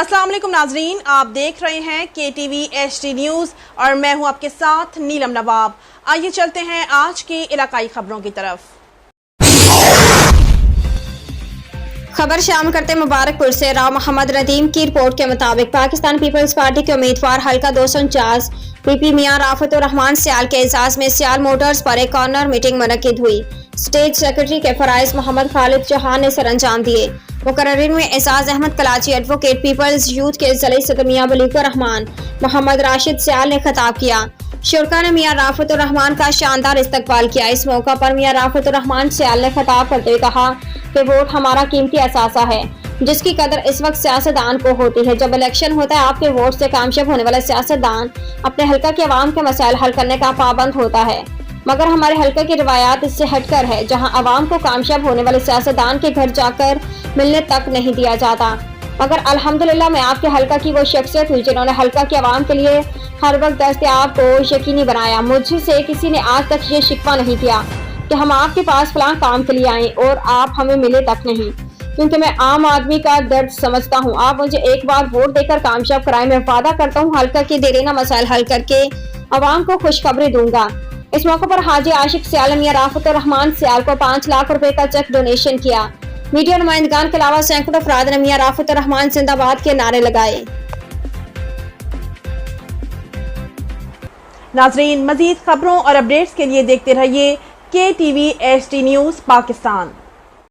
अस्सलाम वालेकुम नाजरीन, आप देख रहे हैं KTV HD न्यूज़ और मैं हूं आपके साथ नीलम नवाब। आइए चलते हैं आज की इलाकाई खबरों की तरफ। खबर शामिल करते मुबारकपुर से राव मोहम्मद रदीम की रिपोर्ट के मुताबिक पाकिस्तान पीपल्स पार्टी के उम्मीदवार हल्का 249 पीपी मियां राफतुर रहमान सियाल के एजाज में सियाल मोटर्स पर एक कॉर्नर मीटिंग मुनक्किद हुई। स्टेट सेक्रेटरी के फराइज मोहम्मद खालिद चौहान ने सर अंजाम दिए। मुकर्रिरीन में एजाज अहमद कलाची, एडवोकेट पीपल्स यूथ के ज़ली सदर मियां बलीकुर रहमान, मोहम्मद राशिद सियाल ने खिताब किया। शुरका ने मियां राफतुर रहमान का शानदार इस्तकबाल किया। इस मौका पर मियां राफतुर रहमान सियाल ने खिताब करते हुए कहा कि वोट हमारा कीमती असासा है, जिसकी कदर इस वक्त सियासतदान को होती है। जब इलेक्शन होता है, आपके वोट से कामयाब होने वाला सियासतदान अपने हल्का के अवाम के मसाइल हल करने का पाबंद होता है, मगर हमारे हल्के की रिवायात इससे हटकर है, जहां अवाम को कामयाब होने वाले सियासतदान के घर जाकर मिलने तक नहीं दिया जाता। मगर अल्हम्दुलिल्लाह मैं आपके हल्का की वो शख्सियत हुई जिन्होंने हल्का के अवाम के लिए हर वक्त दस्तयाब को यकीनी बनाया। मुझसे किसी ने आज तक ये शिकवा नहीं किया कि हम आपके पास फलां काम के लिए आए और आप हमें मिले तक नहीं, क्योंकि मैं आम आदमी का दर्द समझता हूँ। आप मुझे एक बार वोट देकर कामयाब कराएं। मैं वादा करता हूँ हल्का के देरीना मसाइल हल करके अवाम को खुशखबरी दूंगा। इस मौके पर हाजी आशिक सियाल मियां राफतुर रहमान सियाल को 5 लाख रुपए का चेक डोनेशन किया। मीडिया नुमाइंदगान के अलावा सैकड़ों अफराद ने मियां राफतुर रहमान जिंदाबाद के नारे लगाए। नाजरीन, मजीद खबरों और अपडेट्स के लिए देखते रहिए KTV HD न्यूज़ पाकिस्तान।